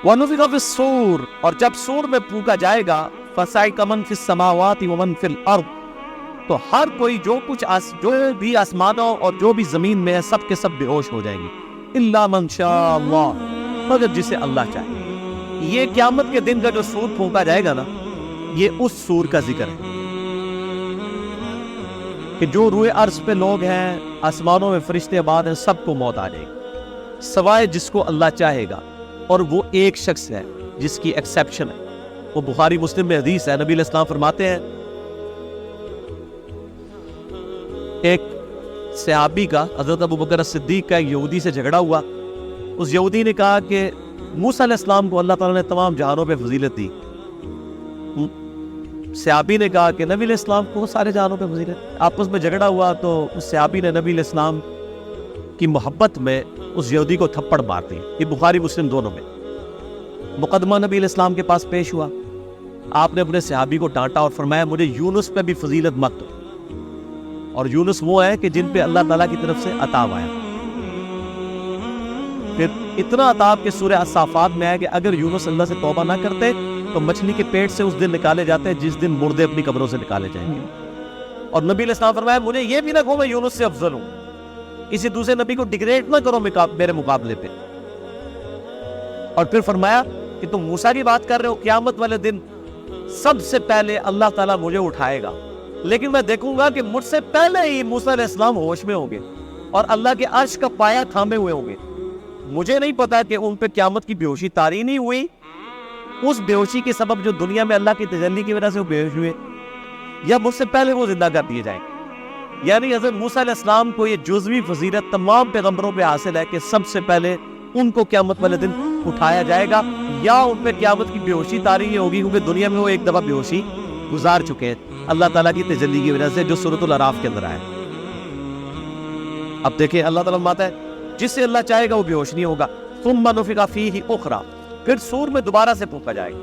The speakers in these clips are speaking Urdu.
وَنُفِخَ فِي الصُّورِ، اور جب سور میں پھونکا جائے گا، فَصَعِقَ مَن فِي السَّمَاوَاتِ وَمَن فِي الْأَرْضِ، تو ہر کوئی جو بھی آسمانوں اور جو بھی زمین میں ہے سب کے سب بے ہوش ہو جائیں گے، اِلَّا مَن شَاءَ اللَّهُ، مگر جسے اللہ چاہے۔ یہ قیامت کے دن کا جو سور پھونکا جائے گا نا، یہ اس سور کا ذکر ہے کہ جو روئے عرض پہ لوگ ہیں، آسمانوں میں فرشتے آباد ہیں، سب کو موت آ جائے گی سوائے جس کو اللہ چاہے گا، اور وہ ایک شخص ہے جس کی ایکسیپشن ہے، وہ بخاری مسلم میں حدیث ہے، نبی علیہ السلام فرماتے ہیں ایک صحابی کا، حضرت ابو بکر صدیق کا ایک یہودی سے جھگڑا ہوا، اس یہودی نے کہا کہ موسیٰ علیہ السلام کو اللہ تعالیٰ نے تمام جہانوں پہ فضیلت دی، صحابی نے کہا کہ نبی علیہ السلام کو سارے جہانوں پہ فضیلت، آپس میں جھگڑا ہوا تو اس صحابی نے نبی علیہ السلام کی محبت میں اس یہودی کو تھپڑ مار دی۔ یہ بخاری مسلم دونوں میں مقدمہ نبی علیہ السلام کے پاس پیش ہوا، آپ نے اپنے صحابی کو ڈانٹا اور فرمایا مجھے یونس پہ بھی فضیلت مت دو، اور یونس وہ ہے کہ جن پہ اللہ تعالیٰ کی طرف سے عطاب آیا۔ پھر اتنا عطاب کہ سورہ الصافات میں ہے کہ اگر یونس اللہ سے توبہ نہ کرتے تو مچھلی کے پیٹ سے اس دن نکالے جاتے ہیں جس دن مردے اپنی قبروں سے نکالے جائیں گے۔ اور نبی علیہ السلام فرمایا مجھے یہ بھی نہ کہو میں یونس سے افضل ہوں، کسی دوسرے نبی کو ڈیگریڈ نہ کرو میرے مقابلے پہ۔ اور پھر فرمایا کہ تم موسیٰ کی بات کر رہے ہو، قیامت والے دن سب سے پہلے اللہ تعالیٰ مجھے اٹھائے گا، لیکن میں دیکھوں گا کہ مجھ سے پہلے ہی موسیٰ علیہ السلام ہوش میں ہوں گے اور اللہ کے عرش کا پایہ تھامے ہوئے ہوں گے۔ مجھے نہیں پتا کہ ان پہ قیامت کی بے ہوشی طاری نہیں ہوئی، اس بے ہوشی کے سبب جو دنیا میں اللہ کی تجلی کی وجہ سے وہ بے ہوش ہوئے، یا مجھ سے پہلے وہ زندہ کر دیے جائیں۔ یعنی حضرت موسیٰ علیہ السلام کو یہ جزوی فضیلت تمام پیغمبروں پہ حاصل ہے کہ سب سے پہلے ان کو قیامت والے دن اٹھایا جائے گا، یا ان پہ قیامت کی بے ہوشی طاری نہیں ہوگی، کیونکہ دنیا میں وہ ایک دفعہ بے ہوشی گزار چکے ہیں اللہ تعالیٰ کی تجلی کی وجہ سے، جو سورۃ الاعراف کے اندر آیا۔ اب دیکھیں اللہ تعالیٰ فرماتا ہے جس سے اللہ چاہے گا وہ بے ہوش نہیں ہوگا، ثم نفخ فیہ اخری، پھر سور میں دوبارہ سے پھونکا جائے گا،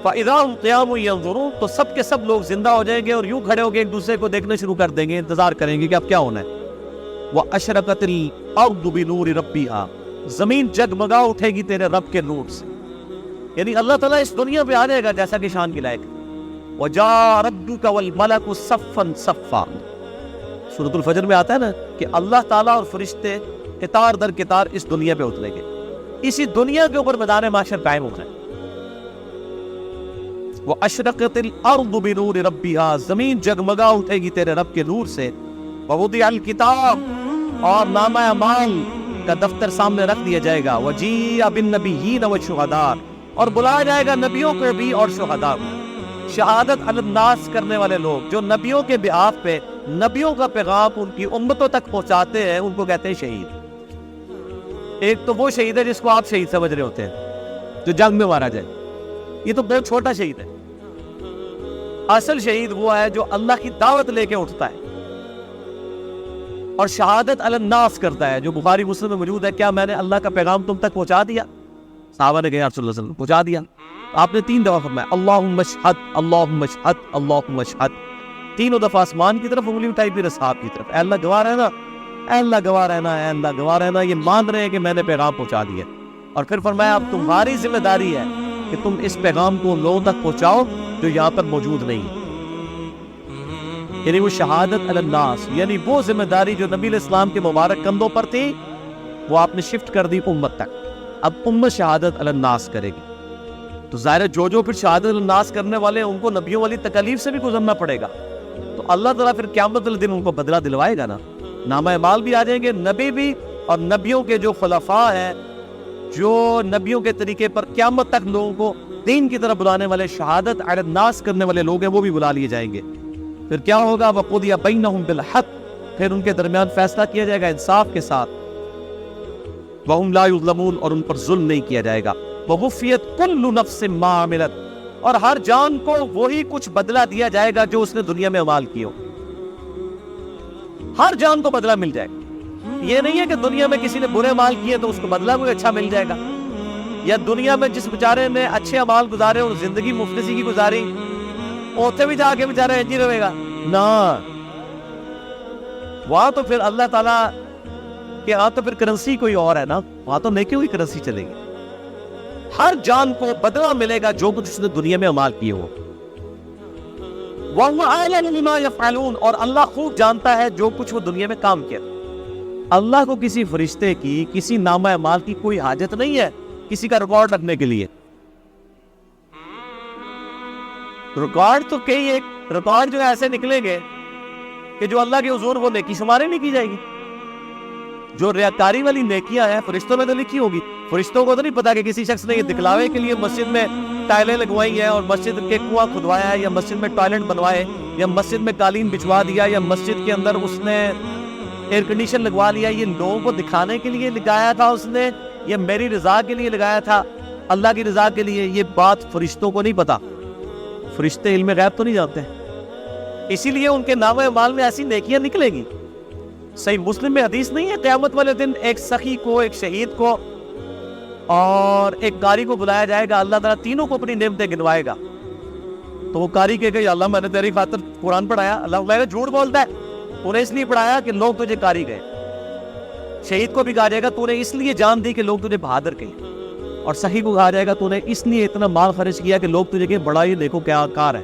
فاذا هم قیام ینظرون، تو سب کے سب لوگ زندہ ہو جائیں گے اور یوں کھڑے ہو کے ایک دوسرے کو دیکھنا شروع کر دیں گے، انتظار کریں گے کہ اب کیا ہونا ہے۔ واشرقت الارض بنور ربها، زمین جگمگا اٹھے گی تیرے رب کے نور سے، یعنی اللہ تعالیٰ اس دنیا پہ آ جائے گا جیسا کہ شان کی لائق۔ وجاء ربک والملک صفا صفا، سورۃ الفجر میں آتا ہے نا کہ اللہ تعالیٰ اور فرشتے قطار در قطار اس دنیا پہ اتریں گے، اسی دنیا کے اوپر میدان محشر قائم ہو جائے۔ واشرقت الارض بنور ربها، زمین جگمگا اٹھے گی تیرے رب کے نور سے۔ ووضع الکتاب، اور نامہ اعمال کا دفتر سامنے رکھ دیا جائے گا۔ وجیء بالنبیین والشہداء، اور بلایا جائے گا نبیوں کو بھی اور شہداء کو۔ شہادت علی الناس کرنے والے لوگ جو نبیوں کے بیعاف پہ نبیوں کا پیغام ان کی امتوں تک پہنچاتے ہیں، ان کو کہتے ہیں شہید۔ ایک تو وہ شہید ہے جس کو آپ شہید سمجھ رہے ہوتے ہیں، جو جنگ میں مارا جائے، یہ تو بہت چھوٹا شہید ہے۔ اصل شہید وہ ہے جو اللہ کی دعوت لے کے اٹھتا ہے اور شہادت علی الناس کرتا ہے، جو بخاری مسلم میں موجود ہے۔ کیا میں نے اللہ کا پیغام تم تک پہنچا دیا؟ صحابہ نے کہا یا رسول اللہ صلی اللہ علیہ وسلم پہنچا دیا۔ آپ نے 3 دفعہ فرمایا اللہم اشہد اللہم اشہد اللہم اشہد، تینوں دفعہ آسمان کی طرف انگلی اٹھائی، پھر اصحاب کی طرف، اے اللہ گواہ رہنا، اے اللہ گواہ رہنا، اے اللہ گواہ رہنا، یہ مان رہے ہیں کہ میں نے پیغام پہنچا دیا۔ اور پھر فرمایا اب تمہاری ذمہ داری ہے کہ تم اس پیغام کو ان لوگوں تک پہنچاؤ جو یہاں پر موجود نہیں ہیں۔ یعنی وہ شہادت علی الناس، یعنی وہ ذمہ داری جو نبی علیہ السلام کے مبارک کندھوں پر تھی، وہ آپ نے شفٹ کر دی امت تک۔ اب امت شہادت علی الناس کرے گی، تو ظاہر ہے جو پھر شہادت علی الناس کرنے والے ہیں ان کو نبیوں والی تکالیف سے بھی گزرنا پڑے گا، تو اللہ تعالیٰ پھر قیامت والے دن ان کو بدلہ دلوائے گا نا، نامہ اعمال بھی آ جائیں گے، نبی بھی، اور نبیوں کے جو خلفاء ہیں، جو نبیوں کے طریقے پر قیامت تک لوگوں کو دین کی طرف بلانے والے، شہادت علی الناس کرنے والے لوگ ہیں، وہ بھی بلا لیے جائیں گے۔ پھر کیا ہوگا؟ وَقُضِيَ بَيْنَهُمْ بِالْحَقِّ، پھر ان کے درمیان فیصلہ کیا جائے گا انصاف کے ساتھ۔ وَهُمْ لَا يُظْلَمُونَ، اور ان پر ظلم نہیں کیا جائے گا۔ وَوُفِّيَتْ كُلُّ نَفْسٍ مَّا عَمِلَتْ، اور ہر جان کو وہی کچھ بدلہ دیا جائے گا جو اس نے دنیا میں اعمال کیے ہو، ہر جان کو بدلہ مل جائے گا۔ یہ نہیں ہے کہ دنیا میں کسی نے برے اعمال کیے تو اس کو بدلہ کوئی اچھا مل جائے گا، یا دنیا میں جس بیچارے نے اچھے اعمال گزارے اور زندگی مفلسی کی گزاری، اوتے بھی جا کے بیچارہ ایجی رہے گا نا، وہاں تو پھر اللہ تعالیٰ کہ ہاں تو پھر کرنسی کوئی اور ہے نا، وہاں تو نیکی ہوئی کرنسی چلے گی۔ ہر جان کو بدلہ ملے گا جو کچھ اس نے دنیا میں اعمال کیے ہو. وَهُوَ أَعْلَمُ بِمَا يَفْعَلُونَ اور اللہ خوب جانتا ہے جو کچھ وہ دنیا میں کام کیا. اللہ کو کسی فرشتے کی, کسی نامہ اعمال کی کوئی حاجت نہیں ہے کسی کا ریکارڈ رکھنے کے لیے. ریکارڈ تو کئی ایک ریکارڈ جو ایسے نکلیں گے کہ جو اللہ کے حضور وہ نیکی شمارے نہیں کی جائے گی. جو ریاکاری والی نیکیاں ہیں فرشتوں میں تو لکھی ہوگی. فرشتوں کو تو نہیں پتا کہ کسی شخص نے یہ دکھلاوے کے لیے مسجد میں ٹائلیں لگوائی ہیں اور مسجد کے کنواں کھدوایا ہے, یا مسجد میں ٹوائلٹ بنوائے, یا مسجد میں قالین بچھوا دیا, یا مسجد کے اندر اس نے ایئر کنڈیشن لگوا لیا. یہ لوگوں کو دکھانے کے لیے لگایا تھا اس نے, یہ میری رضا کے لیے لگایا تھا, اللہ کی رضا کے لیے. یہ بات فرشتوں کو نہیں پتا. فرشتے علم غیب تو نہیں جانتے, اسی لیے ان کے نامہ اعمال میں ایسی نیکیاں نکلیں گی. صحیح مسلم میں حدیث نہیں ہے قیامت والے دن ایک سخی کو, ایک شہید کو اور ایک قاری کو بلایا جائے گا. اللہ تعالیٰ تینوں کو اپنی نعمتیں گنوائے گا. تو وہ قاری کہے گا یا اللہ میں نے تیری خاطر قرآن پڑھایا. اللہ کہے گا جھوٹ بولتا ہے, انہیں اس لیے پڑھایا کہ لوگ تجھے قاری کہے. شہید کو بھی کہا جائے گا تو نے اس لیے جان دی کہ لوگ تجھے بہادر کہیں. اور سخی کو کہا جائے گا تو نے اس لیے اتنا مال خرچ کیا کہ لوگ تجھے کہیں بڑا ہی دیکھو کیا کار ہے,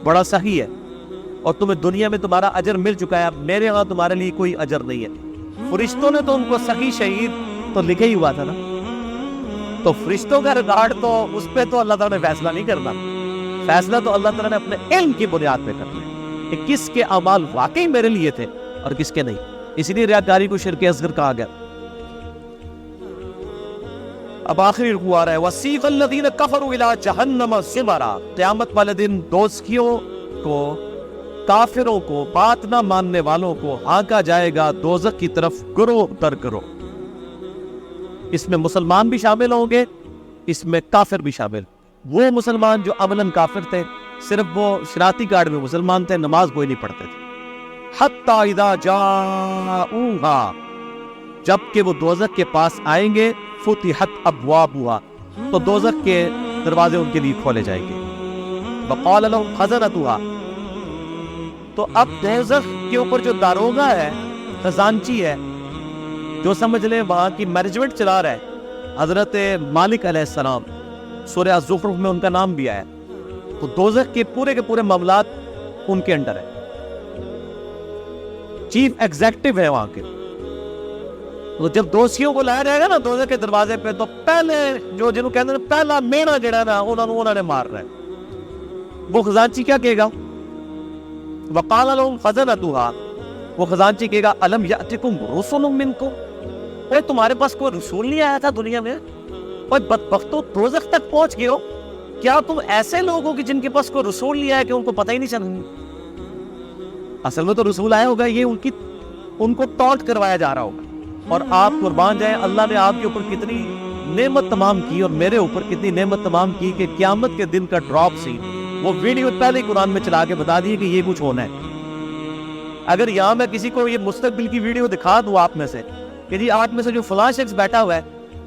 بڑا سخی ہے, اور تمہیں دنیا میں تمہارا اجر مل چکا ہے, میرے یہاں تمہارے لیے کوئی اجر نہیں ہے. فرشتوں نے تو ان کو سخی شہید تو لکھے ہی ہوا تھا نا. تو فرشتوں کا ریکارڈ تو اس پہ تو اللہ تعالیٰ نے فیصلہ نہیں کرنا. فیصلہ تو اللہ تعالیٰ نے اپنے علم کی بنیاد پہ کرنا ہے کہ کس کے اعمال واقعی میرے لیے تھے اور کس کے نہیں. اسی لیے ریاکاری کو شرک اصغر کہا گیا. اب آخری رکوع آ رہا ہے وَسِيقَ الَّذِينَ كَفَرُوا إِلَىٰ جَهَنَّمَ زُمَرًا. قیامت والے دن دوزخیوں کو, کافروں کو, بات نہ ماننے والوں کو ہانکا جائے گا دوزخ کی طرف گروہ در گروہ. اس میں مسلمان بھی شامل ہوں گے, اس میں کافر بھی شامل. وہ مسلمان جو عملاً کافر تھے, صرف وہ شناختی کارڈ میں مسلمان تھے, نماز کوئی نہیں پڑھتے تھے. حَتَّى إِذَا جَاءُوهَا جب کہ وہ دوزخ کے پاس آئیں گے, فتحت ابوابها تو دوزخ کے دروازے ان کے لیے کھولے جائیں گے. وقال لهم خزنتها تو اب دوزخ کے اوپر جو داروغہ ہے, خزانچی ہے, جو سمجھ لیں وہاں کی مینجمنٹ چلا رہا ہے, حضرت مالک علیہ السلام, سورہ الزخرف میں ان کا نام بھی آیا. تو دوزخ کے پورے معاملات ان کے انڈر ہے, چیف ایگزیکٹو ہے وہاں کے. تو جب دوزخیوں کو لایا جائے گا نا دوزخ کے دروازے پہ, تو پہلے جو جنہوں کہتے ہیں پہلا مینا جڑا نا انہوں نے مار رہا ہے. وہ خزانچی کیا کہے گا؟ وقال لهم خزنتها وہ خزانچی کہے گا الم یاتکم رسل منکم اے تمہارے پاس کوئی رسول نہیں آیا تھا دنیا میں؟ اوے بدبختو دوزخ تک پہنچ گئے ہو, کیا تم ایسے لوگ ہو کہ جن کے پاس کوئی رسول نہیں آیا کہ ان کو پتہ ہی نہیں چلا؟ اصل میں تو رسول آیا ہوگا, یہ ان کو ٹانٹ کروایا جا رہا ہوگا. اور آپ قربان جائیں, اللہ نے آپ کے اوپر کتنی نعمت تمام کی اور میرے اوپر کتنی نعمت تمام کی کہ قیامت کے دن کا ڈراپ سین وہ ویڈیو پہلے ہی قرآن میں چلا کے بتا دیے کہ یہ کچھ ہونا ہے. اگر یہاں میں کسی کو یہ مستقبل کی ویڈیو دکھا دوں آپ میں سے کہ جی آپ میں سے جو فلاں شخص بیٹھا ہوا ہے,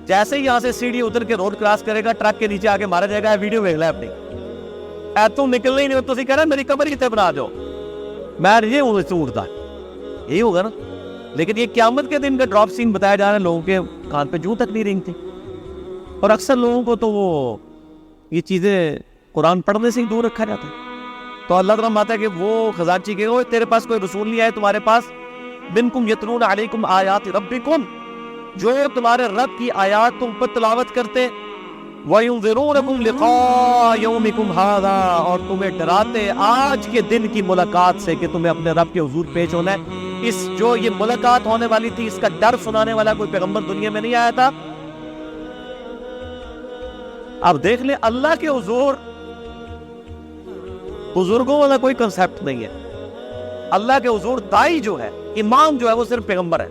جیسے ہی یہاں سے سیڑھی اتر کے روڈ کراس کرے گا ٹرک کے نیچے آگے مارا جائے گا, ویڈیو دیکھ لیں اپنی, تم نکلنا ہی نہیں, تو کہہ رہا میری کمر کتنے بنا دو, میں یہ اڑتا یہی ہوگا نا. لیکن یہ قیامت کے دن کا ڈراپ سین بتایا جا رہا ہے, لوگوں کے کان پہ جوں تک نہیں رینگتی. اور اکثر لوگوں کو تو وہ یہ چیزیں قرآن پڑھنے سے ہی دور رکھا جاتا ہے. تو اللہ تعالیٰ ماتا ہے کہ وہ خزانچی کہ تیرے پاس کوئی رسول نہیں آئے تمہارے پاس, منکم یتلون علیکم آیات ربکم جو تمہارے رب کی آیات تم پر تلاوت کرتے, وَيُنذِرُونَكُمْ لِقَاءَ يَوْمِكُمْ هَذَا اور تمہیں ڈراتے آج کے دن کی ملاقات سے کہ تمہیں اپنے رب کے حضور پیش ہونا ہے. اس جو یہ ملاقات ہونے والی تھی اس کا ڈر سنانے والا کوئی پیغمبر دنیا میں نہیں آیا تھا. اب دیکھ لیں اللہ کے حضور بزرگوں والا کوئی کنسیپٹ نہیں ہے. اللہ کے حضور دائی جو ہے, امام جو ہے, وہ صرف پیغمبر ہے.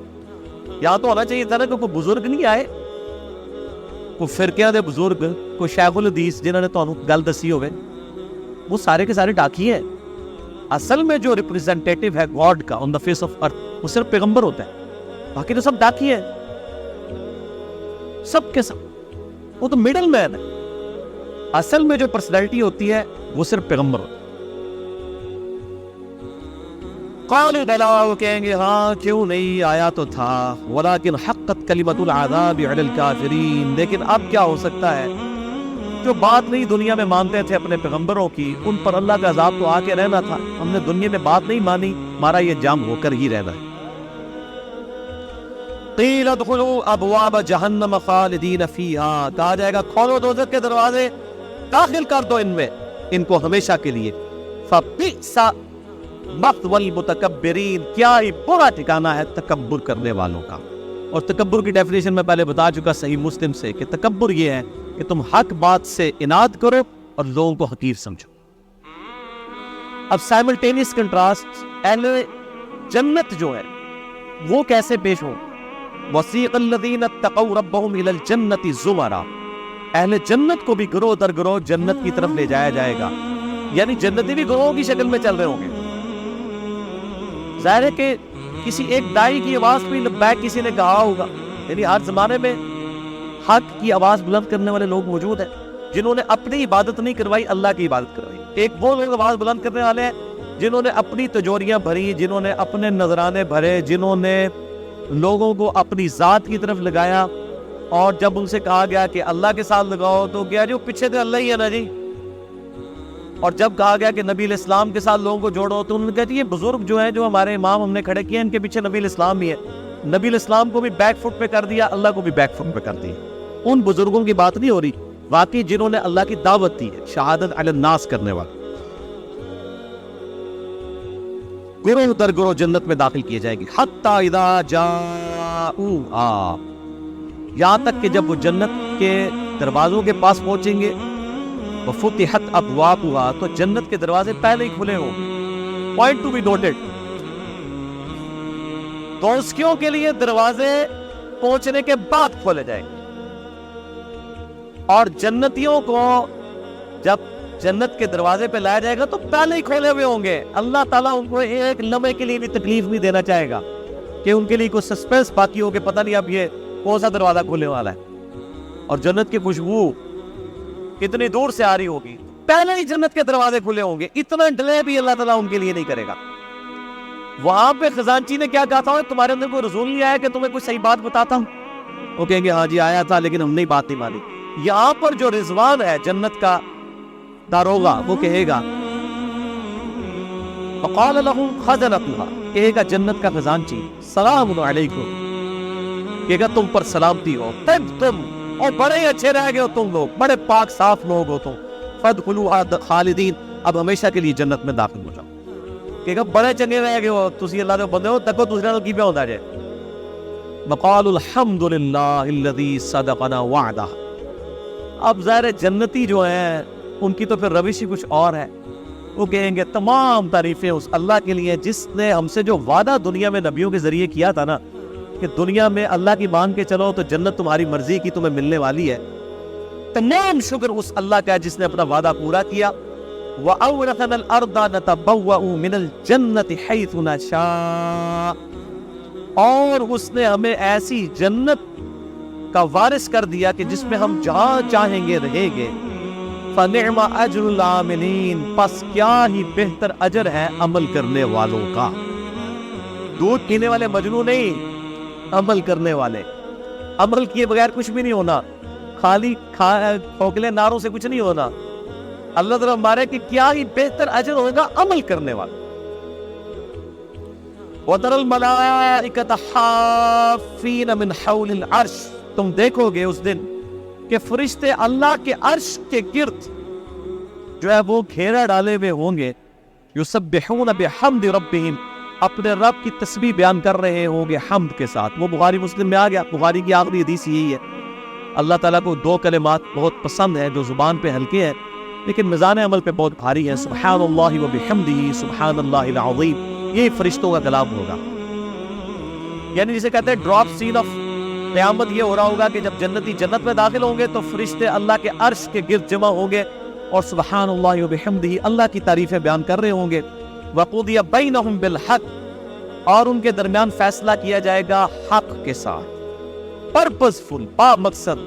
یہاں تو ہونا چاہیے تھا نا کہ کوئی بزرگ نہیں آئے, کوئی فرقیاں دے بزرگ, کوئی شیخ الحدیث جنہوں نے تانوں گل دسی ہوئے, وہ سارے کے سارے ڈاکی ہیں. اصل میں جو ریپریزنٹیٹیو ہے گاڈ کا آن دا فیس آف ارتھ وہ صرف پیغمبر ہوتا ہے, باقی تو سب ڈاکی ہیں, سب کے سب. وہ تو مڈل مین ہے. اصل میں جو پرسنالٹی ہوتی ہے وہ صرف پیغمبر ہوتا ہے. قالوا بلا، وہ کہیں گے ہاں کیوں نہیں، آیا تو تھا، ولکن حقت کلمۃ العذاب علی الکافرین، لیکن اب کیا ہو سکتا ہے، جو بات نہیں دنیا میں مانتے تھے اپنے پیغمبروں کی، ان پر اللہ کا عذاب تو آ کے رہنا تھا، ہم نے دنیا میں بات نہیں مانی، ہمارا یہ جام ہو کر ہی رہنا ہے۔ قیل ادخلوا ابواب جہنم خالدین فیہا، کہا جائے گا کھولو دوزخ کے دروازے، داخل کر دو ان میں، ان کو ہمیشہ کے لیے۔ فبئس مثوى المتکبرین، کیا ہی برا ٹھکانہ ہے تکبر کرنے والوں کا۔ اور تکبر کی ڈیفینیشن میں پہلے بتا چکا صحیح مسلم سے کہ تکبر یہ ہے کہ تم حق بات سے اناد کرو اور لوگوں کو حقیر سمجھو۔ اب سائملٹینیس کنٹراسٹ، اہل جنت جو ہے وہ کیسے پیش ہوں؟ وسیق الذین اتقوا ربهم الی الجنۃ زمرا، اہل جنت کو بھی گروہ در گروہ جنت کی طرف لے جایا جائے گا، یعنی جنتی بھی گروہوں کی شکل میں چل رہے ہوں گے۔ ظاہر ہے کہ کسی ایک دائی کی آواز بھی لبیک کسی نے کہا ہوگا، یعنی ہر زمانے میں حق کی آواز بلند کرنے والے لوگ موجود ہیں جنہوں نے اپنی عبادت نہیں کروائی، اللہ کی عبادت کروائی۔ ایک وہ لوگ آواز بلند کرنے والے ہیں جنہوں نے اپنی تجوریاں بھری، جنہوں نے اپنے نذرانے بھرے، جنہوں نے لوگوں کو اپنی ذات کی طرف لگایا، اور جب ان سے کہا گیا کہ اللہ کے ساتھ لگاؤ تو کیا جو پیچھے تو اللہ ہی ہے نا جی، اور جب کہا گیا کہ نبی علیہ السلام کے ساتھ لوگوں کو جوڑو تو انہوں نے کہا جی یہ بزرگ جو ہیں جو ہمارے امام ہم نے کھڑے کیے ان کے پیچھے نبی علیہ السلام ہی ہے۔ نبی علیہ السلام کو بھی بیک فٹ پہ کر دیا، اللہ کو بھی بیک فٹ پہ کر دیا۔ ان بزرگوں کی بات نہیں ہو رہی، واقعی جنہوں نے اللہ کی دعوت دی ہے، شہادت علی الناس کرنے والے، گروہ در گروہ جنت میں داخل کیے جائیں گے۔ حتی اذا جاؤہا، یہاں تک کہ جب وہ جنت کے دروازوں کے پاس پہنچیں گے، وفتحت ابوابها، تو جنت کے دروازے پہلے ہی کھلے ہوں۔ پوائنٹ ٹو بی نوٹڈ، دوزخیوں کے لیے دروازے پہنچنے کے بعد کھولے جائیں گے، اور جنتیوں کو جب جنت کے دروازے پہ لایا جائے گا تو پہلے ہی کھولے ہوئے ہوں گے۔ اللہ تعالیٰ ان کو ایک لمحے کے لیے بھی تکلیف نہیں دینا چاہے گا کہ ان کے لیے کوئی سسپینس باقی ہو کہ پتہ نہیں اب یہ کون سا دروازہ کھولنے والا ہے۔ اور جنت کی خوشبو کتنی دور سے آ رہی ہوگی، پہلے ہی جنت کے دروازے کھلے ہوں گے، اتنا ڈیلے بھی اللہ تعالیٰ ان کے لیے نہیں کرے گا۔ وہاں پہ خزانچی نے کیا کہا تھا، تمہارے اندر کوئی رسول نہیں آیا کہ تمہیں کوئی صحیح بات بتاتا ہوں؟ وہ کہیں گے ہاں جی آیا تھا لیکن ہم نے بات نہیں مانی۔ یہاں پر جو رضوان ہے جنت کا داروغہ، وہ کہے گا وقال لهم خزنتها، کہے گا جنت کا خزانچی سلام علیکم، کہے گا تم پر سلامتی ہو، تم اور بڑے اچھے رہ گئے ہو، تم لوگ بڑے پاک صاف لوگ ہو، تم فادخلوها خالدین، اب ہمیشہ کے لیے جنت میں داخل ہو جاؤ۔ کہے گا بڑے چنگے رہ گئے ہو تسی، اللہ دے بندے ہو، تکو دوسرے نال کی پہ ہوندا جے۔ وقال الحمد للہ الذی صدقنا وعدہ، اب ظاہر جنتی جو ہیں ان کی تو پھر روش ہی کچھ اور ہے، وہ کہیں گے تمام تعریفیں اس اللہ کے لیے جس نے ہم سے جو وعدہ دنیا میں نبیوں کے ذریعے کیا تھا نا کہ دنیا میں اللہ کی مان کے چلو تو جنت تمہاری مرضی کی تمہیں ملنے والی ہے۔ تمام شکر اس اللہ کا ہے جس نے اپنا وعدہ پورا کیا۔ وَأَوْرَثَنَا الْأَرْضَ نَتَبَوَّأُ مِنَ الْجَنَّةِ حَيْثُ نَشَاءُ، اور اس نے ہمیں ایسی جنت کا وارث کر دیا کہ جس میں ہم جہاں چاہیں گے رہیں گے۔ فَنِعْمَ أَجْرُ الْعَامِلِينَ، پس کیا ہی بہتر اجر ہے عمل کرنے والوں کا۔ دودھ پینے والے مجنون نہیں، عمل کرنے والے۔ عمل کیے بغیر کچھ بھی نہیں ہونا، خالی کھوکھلے نعروں سے کچھ نہیں ہونا۔ اللہ تعالیٰ ہمارے کہ کیا ہی بہتر اجر ہوگا عمل کرنے والا۔ وَتَرَى الْمَلَائِكَةَ حَافِّينَ مِنْ حَوْلِ الْعَرْشِ، تم دیکھو گے اس دن کہ فرشتے اللہ کے عرش کے گرد جو ہے وہ گھیرا ڈالے ہوئے ہوں گے، یسبحون بحمد ربہم، اپنے رب کی تسبیح بیان کر رہے ہوں گے حمد کے ساتھ۔ وہ بخاری مسلم میں آ گیا، بخاری کی آخری حدیث یہی ہے۔ اللہ تعالیٰ کو دو کلمات بہت پسند ہیں جو زبان پہ ہلکے ہیں لیکن میزان عمل پہ بہت بھاری ہیں، سبحان اللہ و بحمدہ سبحان اللہ العظیم، یہ فرشتوں کا کلام ہوگا۔ یعنی جسے کہتے ہیں ڈراپ سین آف قیامت، یہ ہو رہا ہوگا کہ جب جنتی جنت میں داخل ہوں گے تو فرشتے اللہ کے عرش کے گرد جمع ہوں گے اور سبحان اللہ و بحمدہ اللہ کی تعریفیں بیان کر رہے ہوں گے۔ وَقُضِيَ بَيْنَهُمْ بِالْحَقِّ، اور ان کے درمیان فیصلہ کیا جائے گا حق کے ساتھ، پرپسفل، با مقصد۔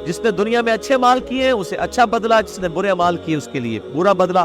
جس نے دنیا میں اچھے مال کیے اسے اچھا بدلہ، جس نے برے مال کیے اس کے لیے برا بدلہ۔